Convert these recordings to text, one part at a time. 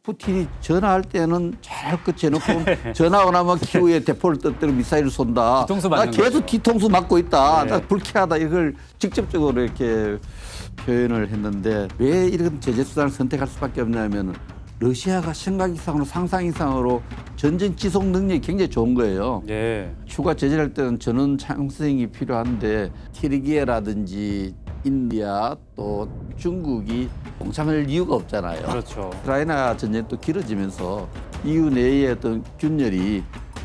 푸틴이 전화할 때는 잘 끝해놓고 전화하고 나면 키우에 대포를 터뜨려 미사일을 쏜다. 뒤통수 나 맞는 계속 거죠. 뒤통수 맞고 있다. 네. 나 불쾌하다. 이걸 직접적으로 이렇게 표현을 했는데 왜 이런 제재 수단을 선택할 수밖에 없냐면 러시아가 생각 이상으로 상상 이상으로 전쟁 지속 능력이 굉장히 좋은 거예요. 예. 추가 제재를 할 때는 전원 창성이 필요한데 튀르기예라든지 인디아 또 중국이 동참할 이유가 없잖아요. 그렇죠. 우크라이나 전쟁도 길어지면서 EU 내의 어떤 균열이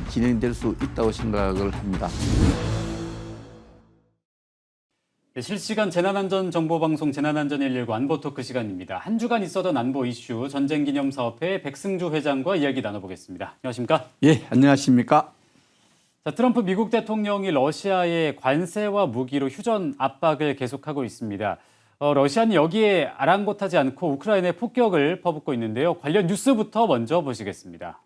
진행될 수 있다고 생각을 합니다. 네, 실시간 재난안전정보방송 재난안전 119 안보토크 시간입니다. 한 주간 있었던 안보 이슈 전쟁기념사업회 백승주 회장과 이야기 나눠보겠습니다. 안녕하십니까? 예, 안녕하십니까? 자, 트럼프 미국 대통령이 러시아의 관세와 무기로 휴전 압박을 계속하고 있습니다. 러시아는 여기에 아랑곳하지 않고 우크라이나에 폭격을 퍼붓고 있는데요. 관련 뉴스부터 먼저 보시겠습니다.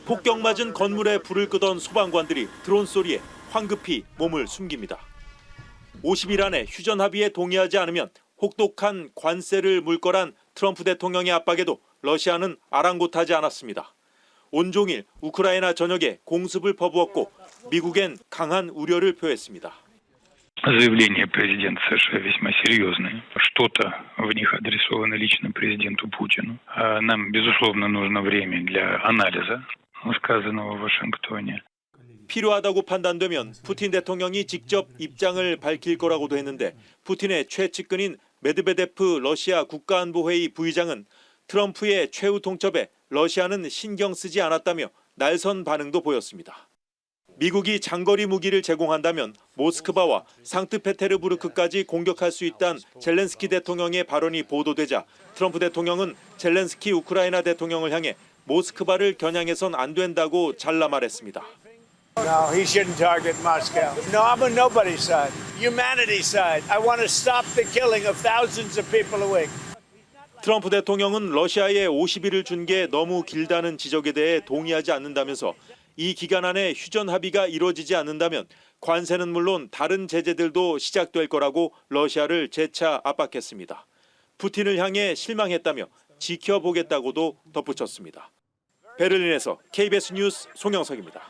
폭격 맞은 건물에 불을 끄던 소방관들이 드론 소리에 황급히 몸을 숨깁니다. 50일 안에 휴전 합의에 동의하지 않으면 혹독한 관세를 물 거란 트럼프 대통령의 압박에도 러시아는 아랑곳하지 않았습니다. 온종일 우크라이나 전역에 공습을 퍼부었고 미국엔 강한 우려를 표했습니다. Заявления президента США весьма серьезные. Что-то в них адресовано лично президенту Путину. Нам, безусловно, нужно время для анализа сказанного в Вашингтоне. 필요하다고 판단되면 푸틴 대통령이 직접 입장을 밝힐 거라고도 했는데 푸틴의 최측근인 메드베데프 러시아 국가안보회의 부의장은 트럼프의 최후 통첩에 러시아는 신경 쓰지 않았다며 날선 반응도 보였습니다. 미국이 장거리 무기를 제공한다면 모스크바와 상트페테르부르크까지 공격할 수 있다는 젤렌스키 대통령의 발언이 보도되자 트럼프 대통령은 젤렌스키 우크라이나 대통령을 향해 모스크바를 겨냥해선 안 된다고 잘라 말했습니다. No, he shouldn't target Moscow. No, I'm on nobody's side. Humanity's side. I want to stop the killing of thousands of people a week. 트럼프 대통령은 러시아에 50일을 준 게 너무 길다는 지적에 대해 동의하지 않는다면서 이 기간 안에 휴전 합의가 이루어지지 않는다면 관세는 물론 다른 제재들도 시작될 거라고 러시아를 재차 압박했습니다. 푸틴을 향해 실망했다며 지켜보겠다고도 덧붙였습니다. 베를린에서 KBS 뉴스 송영석입니다.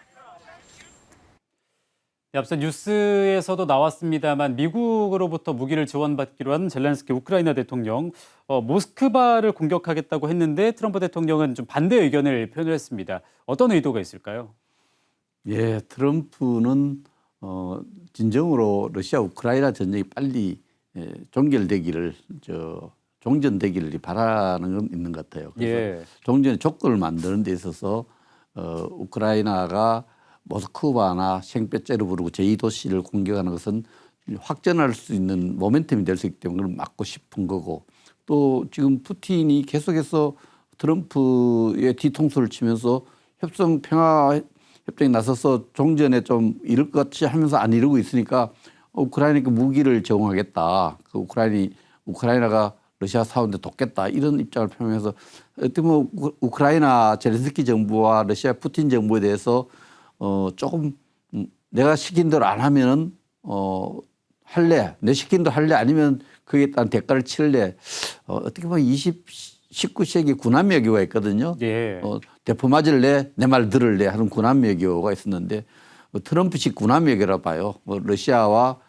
네, 앞서 뉴스에서도 나왔습니다만 미국으로부터 무기를 지원받기로 한 젤렌스키 우크라이나 대통령 모스크바를 공격하겠다고 했는데 트럼프 대통령은 좀 반대 의견을 표현을 했습니다. 어떤 의도가 있을까요? 예, 트럼프는 진정으로 러시아 우크라이나 전쟁이 빨리 종결되기를 종전되기를 바라는 건 있는 것 같아요. 그래서 예. 종전의 조건을 만드는 데 있어서 우크라이나가 모스크바나 생페테르부르크 제2도시를 공격하는 것은 확전할 수 있는 모멘텀이 될 수 있기 때문에 그걸 막고 싶은 거고 또 지금 푸틴이 계속해서 트럼프의 뒤통수를 치면서 평화 협정에 나서서 종전에 좀 이룰 것 같이 하면서 안 이루고 있으니까 우크라이나가 무기를 제공하겠다. 그 우크라이나가 러시아 사원들 돕겠다. 이런 입장을 표명해서 어떻게 보면 우크라이나 젤렌스키 정부와 러시아 푸틴 정부에 대해서 조금 내가 시킨 대로 안 하면은 할래. 내 시킨 대로 할래. 아니면 그에 따른 대가를 치를래. 어떻게 보면 19세기 군함외교가 있거든요. 예. 대포 맞을래. 내 말 들을래 하는 군함외교가 있었는데 트럼프식 군함외교라 봐요. 러시아와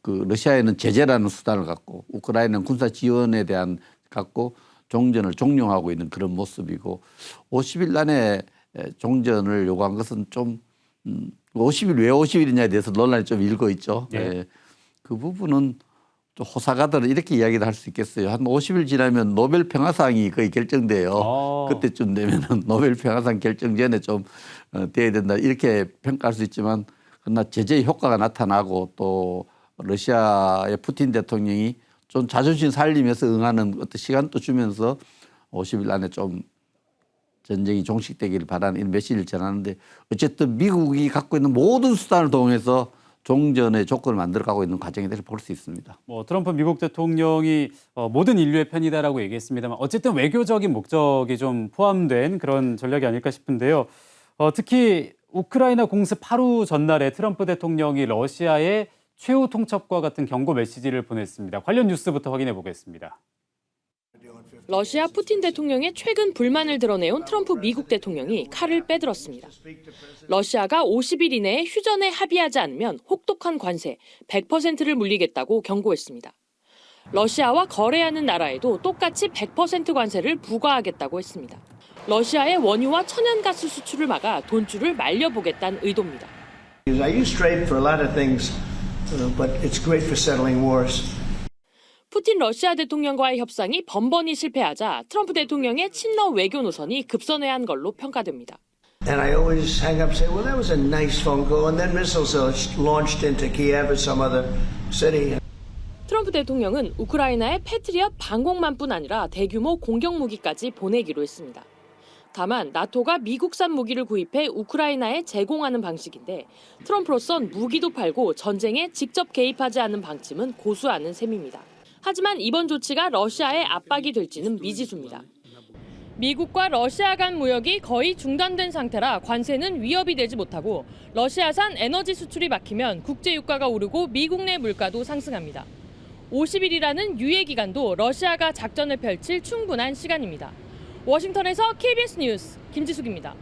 러시아에는 제재라는 수단을 갖고 우크라이나는 군사 지원에 대한 갖고 종전을 종용하고 있는 그런 모습이고 50일 안에 종전을 요구한 것은 좀 50일 왜 50일이냐에 대해서 논란이 좀 일고 있죠. 예. 예. 그 부분은 좀 호사가들은 이렇게 이야기를 할 수 있겠어요. 한 50일 지나면 노벨 평화상이 거의 결정돼요. 그때쯤 되면은 노벨 평화상 결정 전에 좀 돼야 된다 이렇게 평가할 수 있지만 그러나 제재의 효과가 나타나고 또 러시아의 푸틴 대통령이 좀 자존심 살리면서 응하는 어떤 시간도 주면서 50일 안에 좀 전쟁이 종식되기를 바라는 이런 메시지를 전하는데 어쨌든 미국이 갖고 있는 모든 수단을 동원해서 종전의 조건을 만들어가고 있는 과정에 대해서 볼 수 있습니다. 트럼프 미국 대통령이 모든 인류의 편이다라고 얘기했습니다만 어쨌든 외교적인 목적이 좀 포함된 그런 전략이 아닐까 싶은데요. 특히 우크라이나 공습 하루 전날에 트럼프 대통령이 러시아에 최후 통첩과 같은 경고 메시지를 보냈습니다. 관련 뉴스부터 확인해 보겠습니다. 러시아 푸틴 대통령의 최근 불만을 드러내온 트럼프 미국 대통령이 칼을 빼들었습니다. 러시아가 50일 이내에 휴전에 합의하지 않으면 혹독한 관세 100%를 물리겠다고 경고했습니다. 러시아와 거래하는 나라에도 똑같이 100% 관세를 부과하겠다고 했습니다. 러시아의 원유와 천연가스 수출을 막아 돈줄을 말려보겠다는 의도입니다. I use trade for a lot of things, but it's great for settling wars. 푸틴 러시아 대통령과의 협상이 번번이 실패하자 트럼프 대통령의 친러 외교 노선이 급선회한 걸로 평가됩니다. And I always hang up and say, well, that was a nice phone call. And then missiles are launched into Kiev or some other city. 트럼프 대통령은 우크라이나에 패트리엇 방공만뿐 아니라 대규모 공격 무기까지 보내기로 했습니다. 다만 나토가 미국산 무기를 구입해 우크라이나에 제공하는 방식인데 트럼프로선 무기도 팔고 전쟁에 직접 개입하지 않는 방침은 고수하는 셈입니다. 하지만 이번 조치가 러시아의 압박이 될지는 미지수입니다. 미국과 러시아 간 무역이 거의 중단된 상태라 관세는 위협이 되지 못하고 러시아산 에너지 수출이 막히면 국제 유가가 오르고 미국 내 물가도 상승합니다. 50일이라는 유예 기간도 러시아가 작전을 펼칠 충분한 시간입니다. 워싱턴에서 KBS 뉴스 김지숙입니다.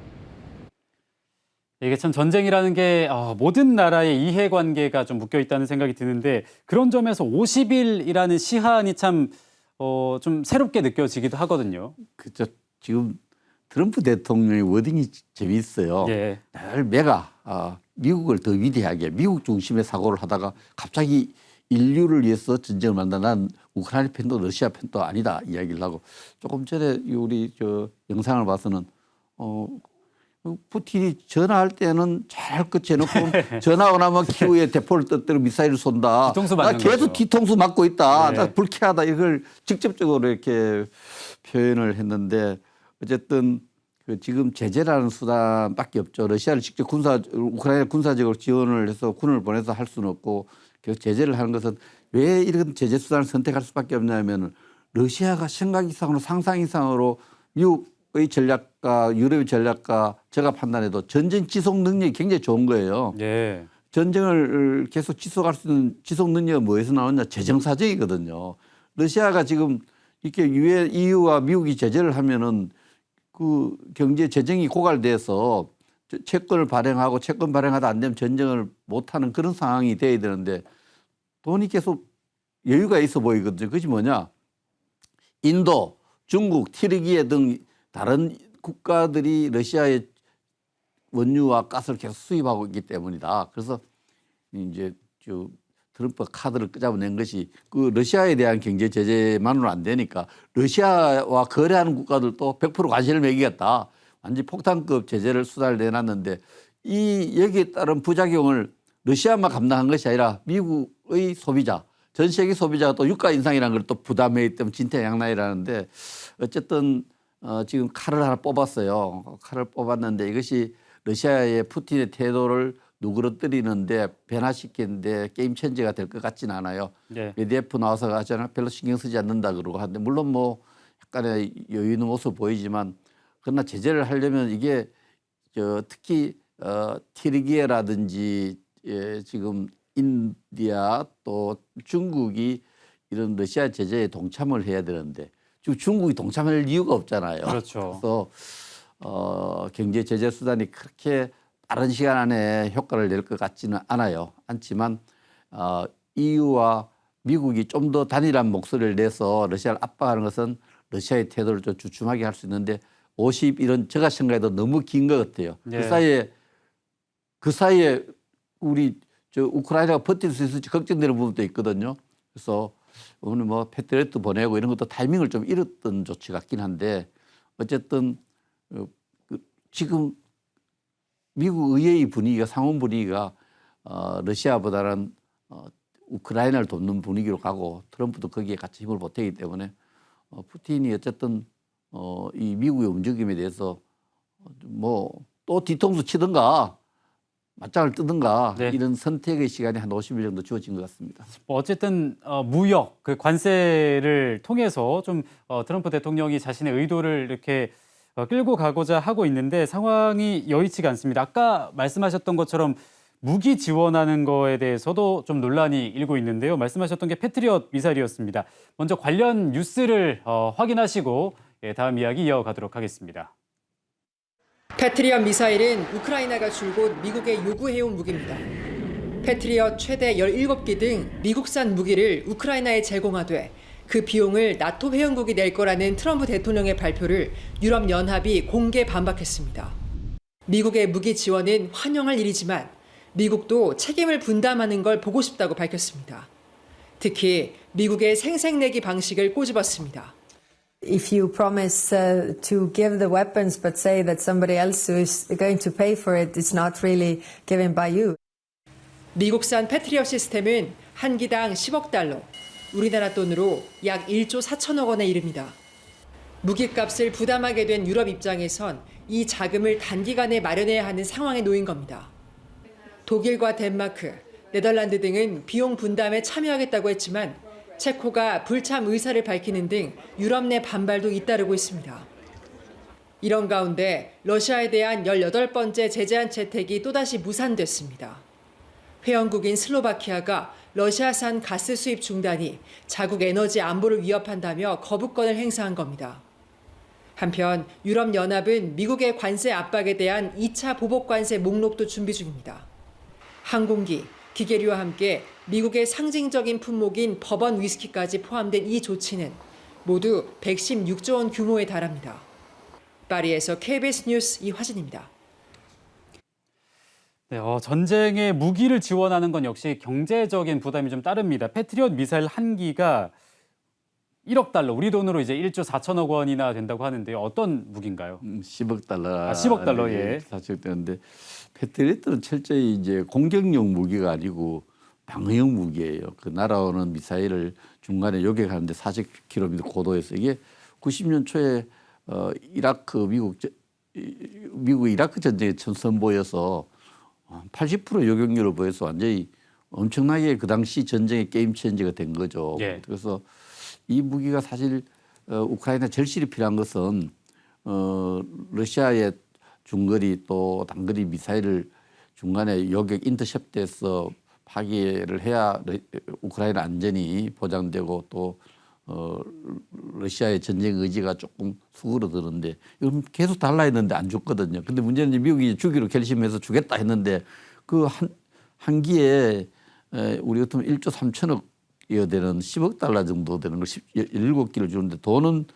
이게 참 전쟁이라는 게 모든 나라의 이해관계가 좀 묶여 있다는 생각이 드는데 그런 점에서 50일이라는 시한이 참 좀 새롭게 느껴지기도 하거든요. 그죠. 지금 트럼프 대통령의 워딩이 재미있어요. 예. 늘 매가 미국을 더 위대하게 미국 중심의 사고를 하다가 갑자기 인류를 위해서 전쟁을 만다. 난 우크라이나 편도 러시아 편도 아니다 이야기를 하고 조금 전에 우리 저 영상을 봐서는 푸틴이 전화할 때는 잘 끝해놓고 전화하고 나면 키우에 대포를 터뜨려 미사일을 쏜다. 뒤통수 나 맞는 계속 거죠. 뒤통수 맞고 있다. 네. 나 불쾌하다. 이걸 직접적으로 이렇게 표현을 했는데 어쨌든 그 지금 제재라는 수단밖에 없죠. 러시아를 직접 우크라이나 군사적으로 지원을 해서 군을 보내서 할 수는 없고 계속 제재를 하는 것은 왜 이런 제재 수단을 선택할 수밖에 없냐면 러시아가 생각 이상으로 상상 이상으로 미국의 전략가, 유럽의 전략가 제가 판단해도 전쟁 지속 능력이 굉장히 좋은 거예요. 예. 전쟁을 계속 지속할 수 있는 지속 능력은 뭐에서 나오냐? 재정사정이거든요. 러시아가 지금 이렇게 EU와 미국이 제재를 하면은 그 경제 재정이 고갈돼서 채권을 발행하고 채권 발행하다 안 되면 전쟁을 못하는 그런 상황이 돼야 되는데 돈이 계속 여유가 있어 보이거든요. 그것이 뭐냐? 인도, 중국, 튀르기예 등 다른 국가들이 러시아의 원유와 가스를 계속 수입하고 있기 때문이다. 그래서 이제 트럼프 카드를 끄잡아낸 것이 그 러시아에 대한 경제 제재만으로 안 되니까 러시아와 거래하는 국가들도 100% 관세를 매기겠다. 완전 폭탄급 제재를 수단을 내놨는데 여기에 따른 부작용을 러시아만 감당한 것이 아니라 미국의 소비자, 전 세계 소비자가 또 유가 인상이라는 걸 또 부담했기 때문에 진퇴양난이라는데 어쨌든 지금 칼을 하나 뽑았어요. 칼을 뽑았는데 이것이 러시아의 푸틴의 태도를 누그러뜨리는데 변화시키는데 게임 체인저가 될 것 같지는 않아요. 네. 메디에프 나와서 하잖아 별로 신경 쓰지 않는다 그러고 하는데 물론 뭐 약간의 여유 있는 모습 보이지만 그러나 제재를 하려면 이게 특히 튀르기예라든지 지금 인디아 또 중국이 이런 러시아 제재에 동참을 해야 되는데 지금 중국이 동참할 이유가 없잖아요. 그렇죠. 그래서 경제 제재 수단이 그렇게 빠른 시간 안에 효과를 낼 것 같지는 않지만 EU와 미국이 좀 더 단일한 목소리를 내서 러시아를 압박하는 것은 러시아의 태도를 좀 주춤하게 할 수 있는데 50일은 제가 생각해도 너무 긴 것 같아요. 네. 그 사이에 우리 우크라이나가 버틸 수 있을지 걱정되는 부분도 있거든요. 그래서 오늘 뭐 패트리어트 보내고 이런 것도 타이밍을 좀 잃었던 조치 같긴 한데 어쨌든 지금 미국 의회의 분위기가 상원 분위기가 러시아보다는 우크라이나를 돕는 분위기로 가고 트럼프도 거기에 같이 힘을 보태기 때문에 푸틴이 어쨌든 이 미국의 움직임에 대해서 뭐 또 뒤통수 치든가 맞짱을 뜨든가 네. 이런 선택의 시간이 한 50일 정도 주어진 것 같습니다. 어쨌든 무역, 그 관세를 통해서 좀 트럼프 대통령이 자신의 의도를 이렇게 끌고 가고자 하고 있는데 상황이 여의치가 않습니다. 아까 말씀하셨던 것처럼 무기 지원하는 거에 대해서도 좀 논란이 일고 있는데요. 말씀하셨던 게 패트리엇 미사일이었습니다. 먼저 관련 뉴스를 확인하시고 다음 이야기 이어가도록 하겠습니다. 패트리엇 미사일은 우크라이나가 줄곧 미국에 요구해온 무기입니다. 패트리엇 최대 17기 등 미국산 무기를 우크라이나에 제공하되 그 비용을 나토 회원국이 낼 거라는 트럼프 대통령의 발표를 유럽연합이 공개 반박했습니다. 미국의 무기 지원은 환영할 일이지만 미국도 책임을 분담하는 걸 보고 싶다고 밝혔습니다. 특히 미국의 생색내기 방식을 꼬집었습니다. If you promise to give the weapons but say that somebody else is going to pay for it, it's not really given by you. 미국산 패트리엇 시스템은 한 기당 10억 달러, 우리나라 돈으로 약 1조 4천억 원에 이릅니다. 무기값을 부담하게 된 유럽 입장에선 이 자금을 단기간에 마련해야 하는 상황에 놓인 겁니다. 독일과 덴마크, 네덜란드 등은 비용 분담에 참여하겠다고 했지만 체코가 불참 의사를 밝히는 등 유럽 내 반발도 잇따르고 있습니다. 이런 가운데 러시아에 대한 18번째 제재안 채택이 또다시 무산됐습니다. 회원국인 슬로바키아가 러시아산 가스 수입 중단이 자국 에너지 안보를 위협한다며 거부권을 행사한 겁니다. 한편 유럽연합은 미국의 관세 압박에 대한 2차 보복 관세 목록도 준비 중입니다. 항공기, 기계류와 함께 미국의 상징적인 품목인 버번 위스키까지 포함된 이 조치는 모두 116조 원 규모에 달합니다. 파리에서 KBS 뉴스 이화진입니다. 네, 전쟁에 무기를 지원하는 건 역시 경제적인 부담이 좀 따릅니다. 패트리엇 미사일 한 기가 1억 달러, 우리 돈으로 이제 1조 4천억 원이나 된다고 하는데요. 어떤 무기인가요? 10억 달러. 10억 달러, 예. 사실되는데 패트리엇은 철저히 이제 공격용 무기가 아니고 방어용 무기예요. 그 날아오는 미사일을 중간에 요격하는데 40km 고도에서 이게 90년 초에 미국 이라크 전쟁의 첫 선보여서 80% 요격률을 보여서 완전히 엄청나게 그 당시 전쟁의 게임 체인저가 된 거죠. 예. 그래서 이 무기가 사실 우크라이나 절실히 필요한 것은 러시아의 중거리 또 단거리 미사일을 중간에 요격 인터셉트해서 파괴를 해야 우크라이나 안전이 보장되고 또 러시아의 전쟁 의지가 조금 수그러드는데 이건 계속 달라 했는데 안 줬거든요. 근데 문제는 이제 미국이 주기로 결심해서 주겠다 했는데 그 한 기에 우리 같으면 1조 3천억이어 되는 10억 달러 정도 되는 걸 17기를 주는데 돈은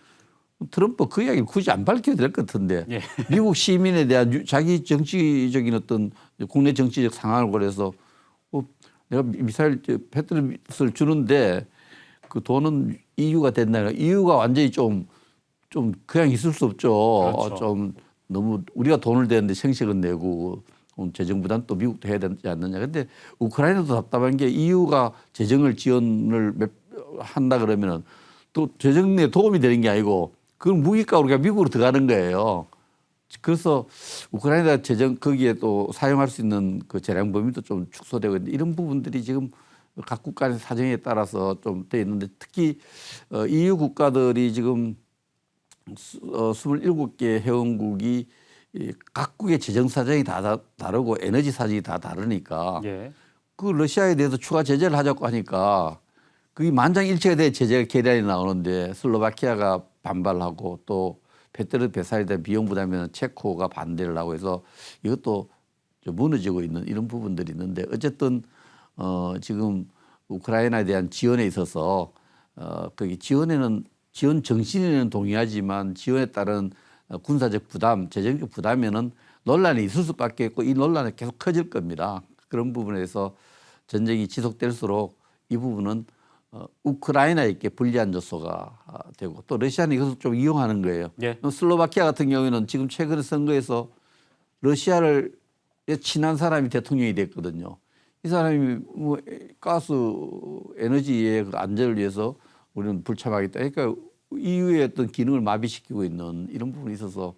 트럼프 그 이야기를 굳이 안 밝혀도 될 것 같은데 예. 미국 시민에 대한 자기 정치적인 어떤 국내 정치적 상황을 고려해서 내가 미사일 패트리엇을 주는데 그 돈은 EU가 된다. EU가 완전히 좀 그냥 있을 수 없죠. 그렇죠. 좀 너무 우리가 돈을 대는데 생색은 내고 재정 부담 또 미국도 해야 되지 않느냐. 근데 우크라이나도 답답한 게 EU가 재정을 지원을 한다 그러면은 또 재정에 도움이 되는 게 아니고 그건 무기가 우리가 미국으로 들어가는 거예요. 그래서 우크라이나 재정 거기에 또 사용할 수 있는 그 재량 범위도 좀 축소되고 있는데 이런 부분들이 지금 각 국가의 사정에 따라서 좀 돼 있는데 특히 EU 국가들이 지금 27개 회원국이 각국의 재정 사정이 다 다르고 에너지 사정이 다 다르니까 예. 그 러시아에 대해서 추가 제재를 하자고 하니까 그게 만장일치가 돼 제재가 계란이 나오는데 슬로바키아가 반발하고 또 패트리엇 배사에 대한 비용 부담에는 체코가 반대를 하고 해서 이것도 좀 무너지고 있는 이런 부분들이 있는데 어쨌든 지금 우크라이나에 대한 지원에 있어서 거기 지원 정신에는 동의하지만 지원에 따른 군사적 부담, 재정적 부담에는 논란이 있을 수밖에 없고 이 논란이 계속 커질 겁니다. 그런 부분에서 전쟁이 지속될수록 이 부분은 우크라이나에게 불리한 요소가 되고 또 러시아는 이것을 좀 이용하는 거예요. 예. 슬로바키아 같은 경우에는 지금 최근 선거에서 러시아를 친한 사람이 대통령이 됐거든요. 이 사람이 뭐 가스 에너지의 그 안전을 위해서 우리는 불참하겠다. 그러니까 EU의 어떤 기능을 마비시키고 있는 이런 부분이 있어서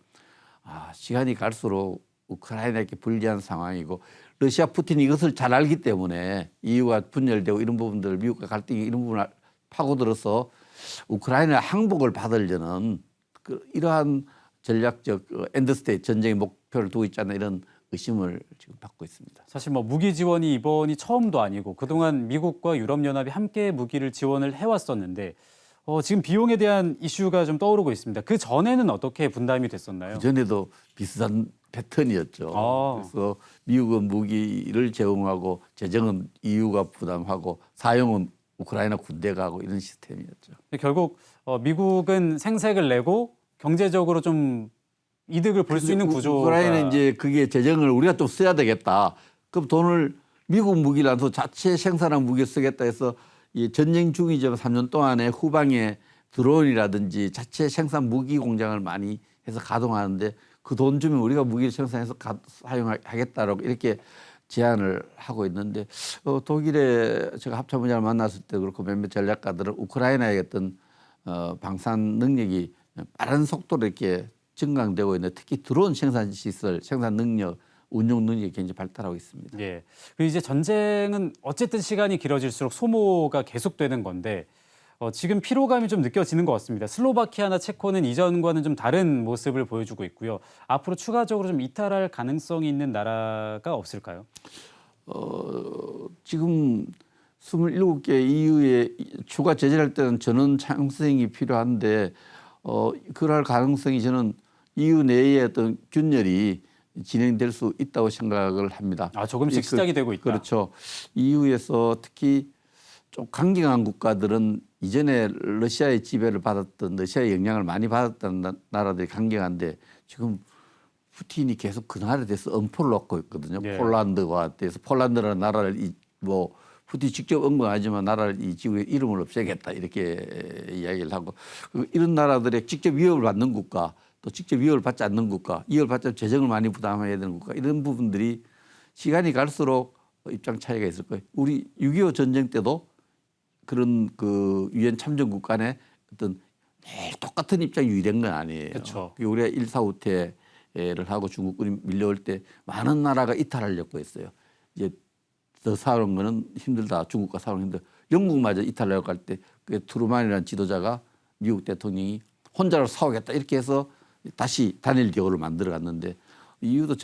시간이 갈수록 우크라이나에게 불리한 상황이고 러시아 푸틴이 이것을 잘 알기 때문에 EU가 분열되고 이런 부분들 미국과 갈등이 이런 부분을 파고들어서 우크라이나 항복을 받으려는 이러한 전략적 엔드스테이트 전쟁의 목표를 두고 있잖아요. 이런 의심을 지금 받고 있습니다. 사실 뭐 무기 지원이 이번이 처음도 아니고 그동안 미국과 유럽연합이 함께 무기를 지원을 해왔었는데 지금 비용에 대한 이슈가 좀 떠오르고 있습니다. 그 전에는 어떻게 분담이 됐었나요? 그전에도 비슷한 패턴이었죠. 아. 그래서 미국은 무기를 제공하고 재정은 EU가 부담하고 사용은 우크라이나 군대가 하고 이런 시스템이었죠. 결국 미국은 생색을 내고 경제적으로 좀 이득을 볼 수 있는 구조가 우크라이나는 이제 그게 재정을 우리가 좀 써야 되겠다. 그럼 돈을 미국 무기를 안 써 자체 생산한 무기를 쓰겠다 해서 이 전쟁 중이지만 3년 동안에 후방에 드론이라든지 자체 생산 무기 공장을 많이 해서 가동하는데 그 돈 주면 우리가 무기를 생산해서 사용하겠다라고 이렇게 제안을 하고 있는데 독일에 제가 합참의장을 만났을 때 그렇고 몇몇 전략가들은 우크라이나의 어떤 방산 능력이 빠른 속도로 이렇게 증강되고 있는 특히 드론 생산 시설, 생산 능력, 운용 능력이 굉장히 발달하고 있습니다. 예. 그리고 이제 전쟁은 어쨌든 시간이 길어질수록 소모가 계속되는 건데 지금 피로감이 좀 느껴지는 것 같습니다. 슬로바키아나 체코는 이전과는 좀 다른 모습을 보여주고 있고요. 앞으로 추가적으로 좀 이탈할 가능성이 있는 나라가 없을까요? 지금 27개 EU에 추가 제재할 때는 전원 창성이 필요한데 그럴 가능성이 저는 EU 내의 어떤 균열이 진행될 수 있다고 생각을 합니다. 조금씩 시작이 되고 있다. 그렇죠. EU에서 특히 좀 강경한 국가들은 이전에 러시아의 지배를 받았던 러시아의 영향을 많이 받았던 나라들이 강경한데 지금 푸틴이 계속 그 나라에 대해서 엄포를 놓고 있거든요. 예. 폴란드와 대해서 폴란드라는 나라를 푸틴이 직접 언급하지만 나라를 이 지구의 이름을 없애겠다 이렇게 이야기를 하고 이런 나라들의 직접 위협을 받는 국가 또 직접 위협을 받지 않는 국가, 위협을 받지 않으면 재정을 많이 부담해야 되는 국가 이런 부분들이 시간이 갈수록 입장 차이가 있을 거예요. 우리 6.25 전쟁 때도 그런 그 유엔 참전국 간의 어떤 매일 똑같은 입장이 유지된 건 아니에요. 그렇죠. 우리가 1사 후퇴를 하고 중국군이 밀려올 때 많은 나라가 이탈하려고 했어요. 이제 더 싸우는 거는 힘들다. 중국과 싸우는 힘들다. 영국마저 이탈하려고 할 때 그 트루만이라는 지도자가 미국 대통령이 혼자로 싸우겠다 이렇게 해서 다시 단일 기호를 만들어 갔는데 이유도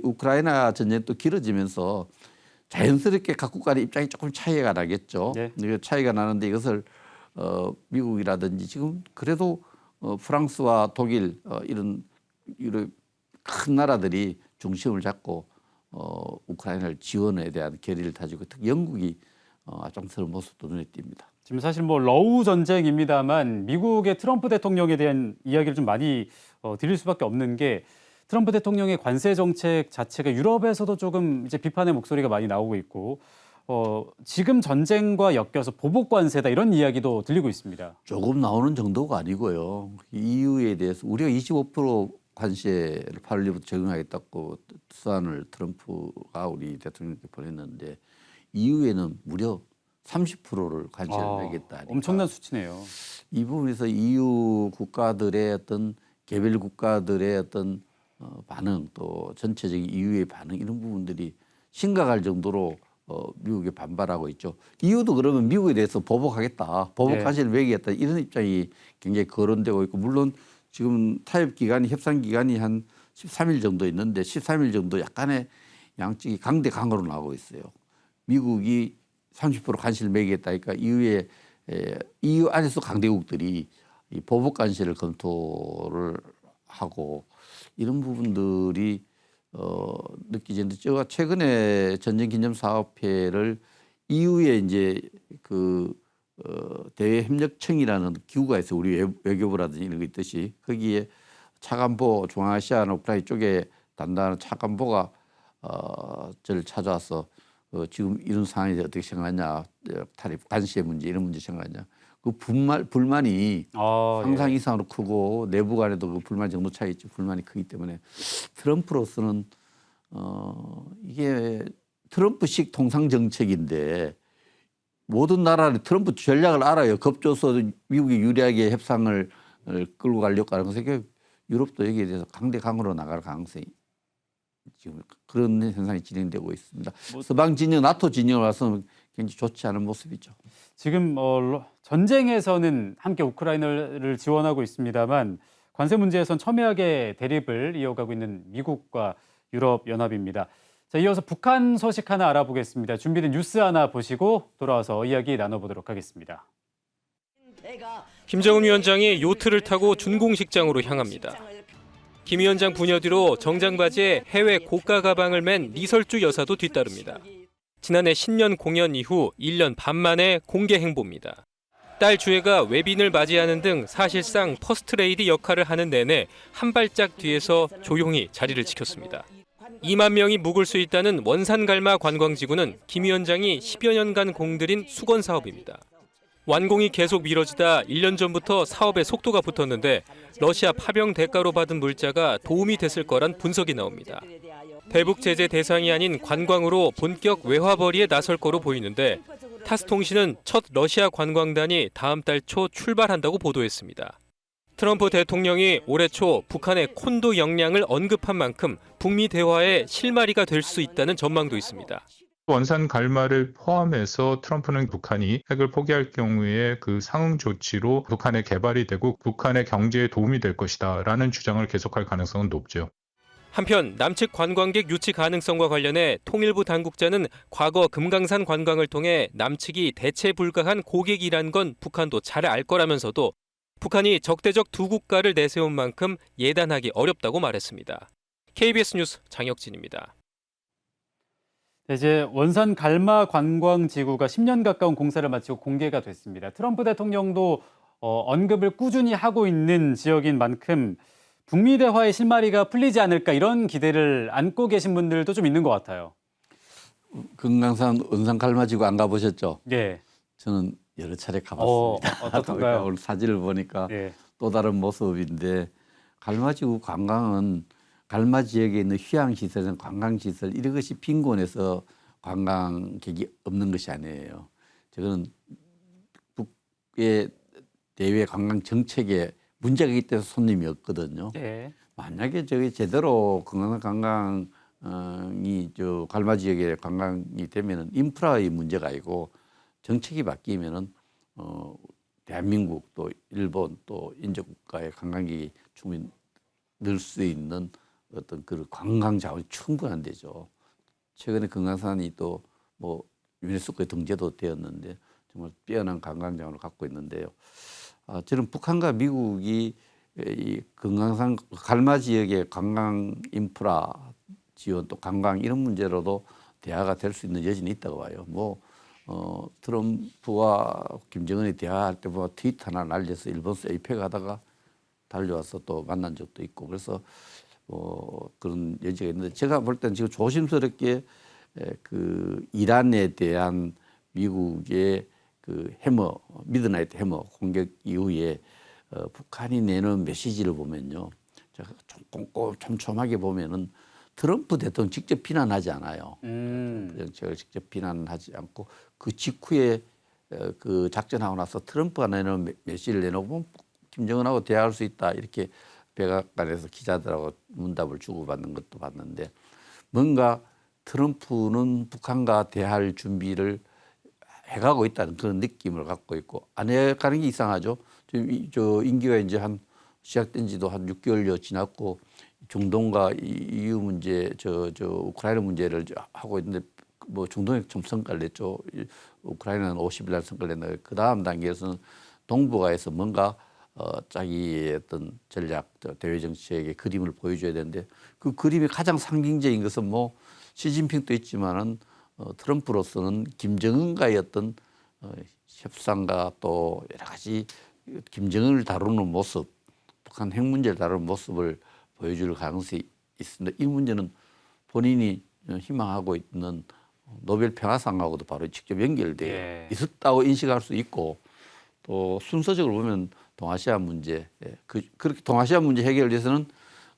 우크라이나 전쟁이 또 길어지면서 자연스럽게 각국 간의 입장이 조금 차이가 나겠죠. 네. 차이가 나는데 이것을 미국이라든지 지금 그래도 프랑스와 독일 이런 큰 나라들이 중심을 잡고 우크라이나를 지원에 대한 결의를 다지고 특히 영국이 앞장서는 모습도 눈에 띕니다. 지금 사실 뭐 러우 전쟁입니다만 미국의 트럼프 대통령에 대한 이야기를 좀 많이 드릴 수밖에 없는 게 트럼프 대통령의 관세 정책 자체가 유럽에서도 조금 이제 비판의 목소리가 많이 나오고 있고 지금 전쟁과 엮여서 보복 관세다 이런 이야기도 들리고 있습니다. 조금 나오는 정도가 아니고요. EU에 대해서 우리가 25% 관세를 8월부터 적용하겠다고 수안을 트럼프가 우리 대통령께 보냈는데 EU에는 무려 30%를 관세를 내겠다. 엄청난 수치네요. 이 부분에서 EU 국가들의 어떤 개별 국가들의 어떤 반응 또 전체적인 EU의 반응 이런 부분들이 심각할 정도로 미국에 반발하고 있죠. EU도 그러면 미국에 대해서 보복하겠다, 보복 관세를 매기겠다 이런 입장이 굉장히 거론되고 있고 물론 지금 타협 기간이 협상 기간이 한 13일 정도 있는데 13일 정도 약간의 양측이 강대 강으로 나오고 있어요. 미국이 30% 관세를 매기겠다니까 EU 안에서 강대국들이 이 보복 관세를 검토를 하고 이런 부분들이 느끼지는데 제가 최근에 전쟁 기념 사업회를 EU에 이제 대외 협력청이라는 기구가 있어요. 우리 외교부라든지 이런 거 있듯이 거기에 차관보 중앙아시아나 우크라이나 쪽에 담당하는 차관보가 저를 찾아와서 지금 이런 상황에 대해 어떻게 생각하냐, 타립 관세 문제 이런 문제 생각하냐. 그 불만이 상상 이상으로 크고 내부 간에도 그 불만 정도 차이 있죠. 불만이 크기 때문에 트럼프로서는 이게 트럼프식 통상 정책인데 모든 나라는 트럼프 전략을 알아요. 겁줘서 미국이 유리하게 협상을 끌고 가려고 하는 것은 유럽도 여기에 대해서 강대강으로 나갈 가능성이 지금 그런 현상이 진행되고 있습니다. 서방 진영, 나토 진영을 와서는 굉장히 좋지 않은 모습이죠. 지금 전쟁에서는 함께 우크라이나를 지원하고 있습니다만 관세 문제에선 첨예하게 대립을 이어가고 있는 미국과 유럽연합입니다. 자, 이어서 북한 소식 하나 알아보겠습니다. 준비된 뉴스 하나 보시고 돌아와서 이야기 나눠보도록 하겠습니다. 김정은 위원장이 요트를 타고 준공식장으로 향합니다. 김 위원장 부녀 뒤로 정장 바지에 해외 고가 가방을 맨 리설주 여사도 뒤따릅니다. 지난해 신년 공연 이후 1년 반 만에 공개 행보입니다. 딸 주애가 외빈을 맞이하는 등 사실상 퍼스트레이디 역할을 하는 내내 한 발짝 뒤에서 조용히 자리를 지켰습니다. 2만 명이 묵을 수 있다는 원산갈마 관광지구는 김 위원장이 10여 년간 공들인 수건 사업입니다. 완공이 계속 미뤄지다 1년 전부터 사업에 속도가 붙었는데 러시아 파병 대가로 받은 물자가 도움이 됐을 거란 분석이 나옵니다. 대북 제재 대상이 아닌 관광으로 본격 외화벌이에 나설 거로 보이는데 타스통신은 첫 러시아 관광단이 다음 달 초 출발한다고 보도했습니다. 트럼프 대통령이 올해 초 북한의 콘도 역량을 언급한 만큼 북미 대화의 실마리가 될 수 있다는 전망도 있습니다. 원산 갈마를 포함해서 트럼프는 북한이 핵을 포기할 경우에 그 상응 조치로 북한의 개발이 되고 북한의 경제에 도움이 될 것이다라는 주장을 계속할 가능성은 높죠. 한편 남측 관광객 유치 가능성과 관련해 통일부 당국자는 과거 금강산 관광을 통해 남측이 대체 불가한 고객이란 건 북한도 잘 알 거라면서도 북한이 적대적 두 국가를 내세운 만큼 예단하기 어렵다고 말했습니다. KBS 뉴스 장혁진입니다. 이제 원산 갈마 관광지구가 10년 가까운 공사를 마치고 공개가 됐습니다. 트럼프 대통령도 언급을 꾸준히 하고 있는 지역인 만큼 북미 대화의 실마리가 풀리지 않을까 이런 기대를 안고 계신 분들도 좀 있는 것 같아요. 금강산 원산 갈마지구 안 가보셨죠? 예. 저는 여러 차례 가봤습니다. 어떻던가요? 오늘 사진을 보니까 예. 또 다른 모습인데 갈마지구 관광은 갈마 지역에 있는 휴양시설은 관광시설 이런 것이 빈곤해서 관광객이 없는 것이 아니에요. 저거는 북의 대외 관광 정책에 문제가 있기 때문에 손님이 없거든요. 예. 만약에 저기 제대로 관광이 저 갈마 지역에 관광이 되면은 인프라의 문제가 아니고 정책이 바뀌면은 대한민국 또 일본 또 인접국가의 관광객이 충분히 늘 수 있는 어떤 그 관광 자원이 충분한 데죠. 최근에 금강산이 또 뭐 유네스코에 등재도 되었는데 정말 뛰어난 관광 자원을 갖고 있는데요. 저는 북한과 미국이 이 금강산 갈마 지역의 관광 인프라 지원 또 관광 이런 문제로도 대화가 될 수 있는 여지는 있다고 봐요. 트럼프와 김정은이 대화할 때 뭐 트윗 하나 날려서 일본에서 에이펙 하다가 달려와서 또 만난 적도 있고 그래서 그런 여지가 있는데 제가 볼 때는 지금 조심스럽게 그 이란에 대한 미국의 그 미드나이트 해머 공격 이후에 북한이 내는 메시지를 보면요, 제가 좀 꼼꼼하게 보면은 트럼프 대통령 직접 비난하지 않아요. 정책을 직접 비난하지 않고 그 직후에 그 작전하고 나서 트럼프가 내는 메시지를 내놓으면 김정은하고 대화할 수 있다 이렇게 백악관에서 기자들하고 문답을 주고받는 것도 봤는데 뭔가 트럼프는 북한과 대화할 준비를 해가고 있다는 그런 느낌을 갖고 있고 안 해가는 게 이상하죠. 저 임기가 이제 한 시작된 지도 한 6개월여 지났고 중동과 EU 문제, 저 우크라이나 문제를 하고 있는데 뭐 중동에 좀 성과를 냈죠. 우크라이나는 50일 날 성과를 냈는데 그 다음 단계에서는 동북아에서 뭔가 자기의 어떤 전략, 대외 정책의 그림을 보여줘야 되는데 그 그림이 가장 상징적인 것은 뭐 시진핑도 있지만은 트럼프로서는 김정은과의 어떤 협상과 또 여러 가지 김정은을 다루는 모습, 북한 핵 문제를 다루는 모습을 보여줄 가능성이 있습니다. 이 문제는 본인이 희망하고 있는 노벨 평화상하고도 바로 직접 연결돼 있었다고 인식할 수 있고 또 순서적으로 보면 동아시아 문제, 그렇게 동아시아 문제 해결을 위해서는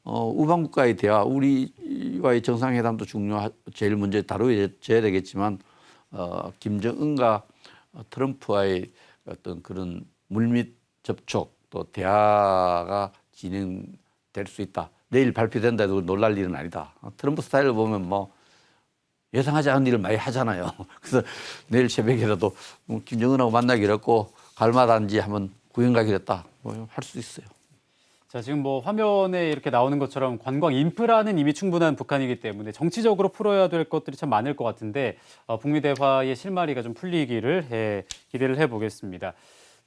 우방국가의 대화, 우리와의 정상회담도 제일 먼저 다루어져야 되겠지만 김정은과 트럼프와의 어떤 그런 물밑 접촉 또 대화가 진행될 수 있다. 내일 발표된다 해도 놀랄 일은 아니다. 트럼프 스타일을 보면 뭐 예상하지 않은 일을 많이 하잖아요. 그래서 내일 새벽에라도 김정은하고 만나기로 했고 갈마단지 한번 구경 가기로 했다. 뭐 할 수 있어요. 자, 지금 뭐 화면에 이렇게 나오는 것처럼 관광 인프라는 이미 충분한 북한이기 때문에 정치적으로 풀어야 될 것들이 참 많을 것 같은데 북미 대화의 실마리가 좀 풀리기를 기대를 해보겠습니다.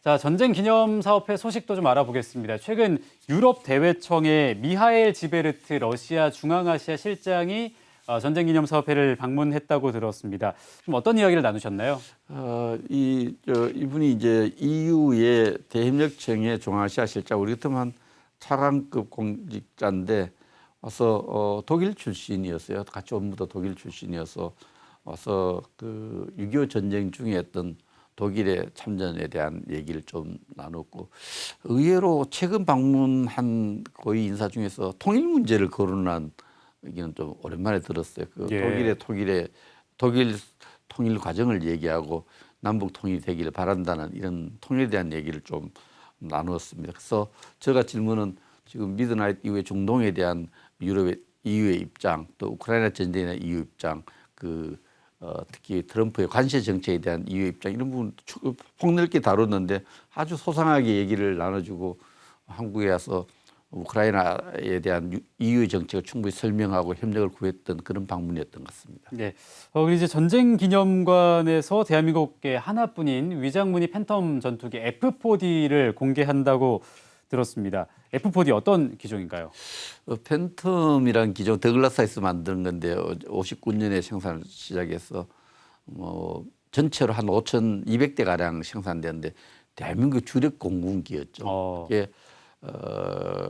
자, 전쟁 기념 사업회 소식도 좀 알아보겠습니다. 최근 유럽 대외청의 미하엘 지베르트 러시아 중앙아시아 실장이 전쟁 기념 사업회를 방문했다고 들었습니다. 좀 어떤 이야기를 나누셨나요? 이분이 이제 EU의 대협력청의 중앙아시아 실장, 우리 같으면 차관급 공직자인데 와서 독일 출신이었어요. 같이 업무도 독일 출신이어서 와서 그 6.25 전쟁 중에 어떤 독일의 참전에 대한 얘기를 좀 나눴고, 의외로 최근 방문한 고위 인사 중에서 통일 문제를 거론한 얘기는 좀 오랜만에 들었어요. 그 예. 독일 통일 과정을 얘기하고 남북 통일이 되기를 바란다는 이런 통일에 대한 얘기를 좀 나누었습니다. 그래서 제가 질문은 지금 미드나잇 이후에 중동에 대한 유럽의 EU의 입장, 또 우크라이나 전쟁에 대한 EU 입장, 특히 트럼프의 관세 정책에 대한 EU 입장, 이런 부분 폭넓게 다뤘는데 아주 소상하게 얘기를 나눠주고 한국에 와서 우크라이나에 대한 EU의 정책을 충분히 설명하고 협력을 구했던 그런 방문이었던 것 같습니다. 네. 그리고 이제 전쟁 기념관에서 대한민국의 하나뿐인 위장무늬 팬텀 전투기 F-4D를 공개한다고 들었습니다. F-4D 어떤 기종인가요? 팬텀이란 기종 더글라스에서 만든 건데 59년에 생산을 시작해서 전체로 한 5,200대 가량 생산되는데 대한민국 주력 공군기였죠. 이게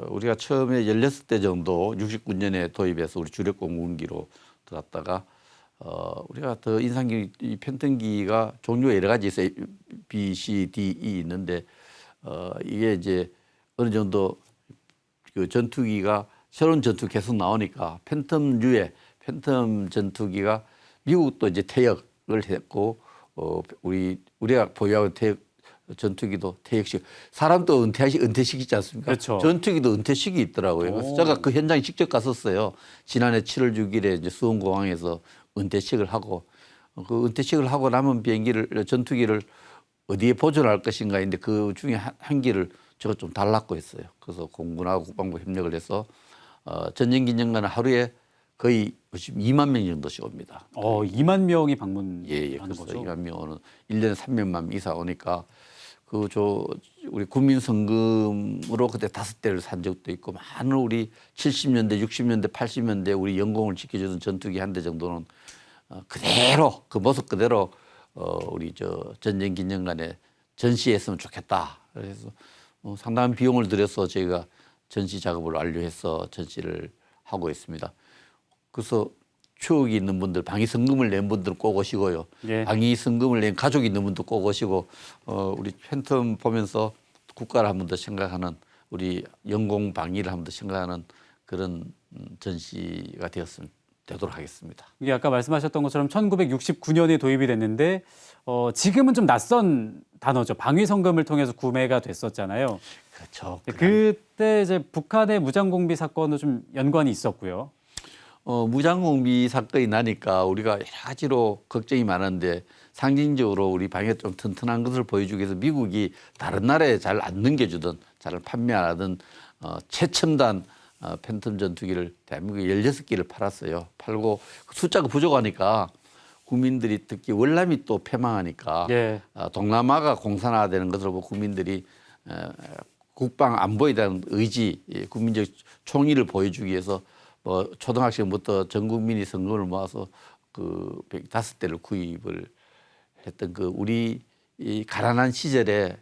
우리가 처음에 16대 정도 69년에 도입해서 우리 주력 공군기로 들어갔다가 우리가 더 인상 깊은 이 팬텀기가 종류가 여러 가지 있어요. B, C, D, E 있는데 이게 이제 어느 정도 그 전투기가 새로운 전투 계속 나오니까 팬텀류의 팬텀 전투기가 미국도 이제 퇴역을 했고 우리가 보유하고 퇴역 전투기도 퇴역식, 사람도 은퇴식이지 않습니까? 그렇죠. 전투기도 은퇴식이 있더라고요. 그래서 제가 그 현장에 직접 갔었어요. 지난해 7월 6일에 이제 수원공항에서 은퇴식을 하고 그 은퇴식을 하고 남은 전투기를 어디에 보존할 것인가 했는데 그 중에 한 기를 제가 좀 달라고 했어요. 그래서 공군하고 국방부 협력을 해서 전쟁기념관은 하루에 거의 2만 명 정도씩 옵니다. 2만 명이 방문하는 그래서 거죠? 2만 명 오는 1년에 300만 명 이상 오니까 우리 국민성금으로 그때 5대를 산 적도 있고 많은 우리 70년대, 60년대, 80년대 우리 영공을 지켜주던 전투기 한 대 정도는 그대로 그 모습 그대로 우리 전쟁기념관에 전시했으면 좋겠다. 그래서 상당한 비용을 들여서 저희가 전시 작업을 완료해서 전시를 하고 있습니다. 그래서 추억이 있는 분들, 방위 성금을 낸 분들은 꼭 오시고요. 예. 방위 성금을 낸 가족이 있는 분도 꼭 오시고 우리 팬텀 보면서 국가를 한 번 더 생각하는, 우리 영공 방위를 한 번 더 생각하는 그런 전시가 되도록 하겠습니다. 이게 아까 말씀하셨던 것처럼 1969년에 도입이 됐는데 지금은 좀 낯선 단어죠. 방위 성금을 통해서 구매가 됐었잖아요. 그렇죠. 그때 이제 북한의 무장공비 사건도 좀 연관이 있었고요. 무장공비 사건이 나니까 우리가 여러 가지로 걱정이 많은데 상징적으로 우리 방위가 좀 튼튼한 것을 보여주기 위해서 미국이 다른 나라에 잘 안 넘겨주던, 잘 판매 안 하던 최첨단 팬텀 전투기를 대한민국에 16기를 팔았어요. 팔고 숫자가 부족하니까 국민들이 특히 월남이 또 패망하니까 예. 동남아가 공산화되는 것을 보고 국민들이 국방 안보에 대한 의지, 국민적 총의를 보여주기 위해서 초등학생부터 전 국민이 성금을 모아서 그 105대를 구입을 했던 우리 이 가난한 시절에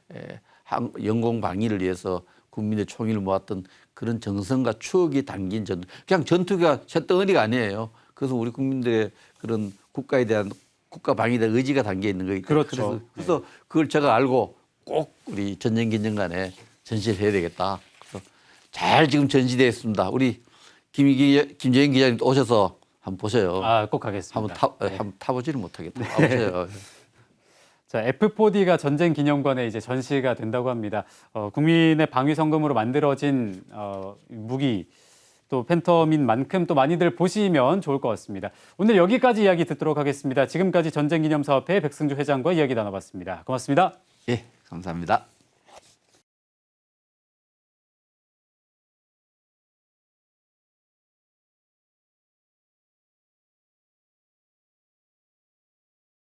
영공 방위를 위해서 국민의 총의를 모았던 그런 정성과 추억이 담긴 그냥 전투기가 쇳덩어리가 아니에요. 그래서 우리 국민들의 그런 국가에 대한 국가 방위에 대한 의지가 담겨 있는 거예요. 그렇죠. 그래서 그걸 제가 알고 꼭 우리 전쟁기념관에 전시를 해야 되겠다. 그래서 잘 지금 전시되어 있습니다. 우리 김재현 기자님 오셔서 한번 보세요. 꼭 가겠습니다. 한번 타보지는 못하겠다. 보세요. 자, F-4D가 전쟁 기념관에 이제 전시가 된다고 합니다. 국민의 방위 성금으로 만들어진 무기, 또 팬텀인 만큼 또 많이들 보시면 좋을 것 같습니다. 오늘 여기까지 이야기 듣도록 하겠습니다. 지금까지 전쟁기념사업회 백승주 회장과 이야기 나눠봤습니다. 고맙습니다. 예, 감사합니다.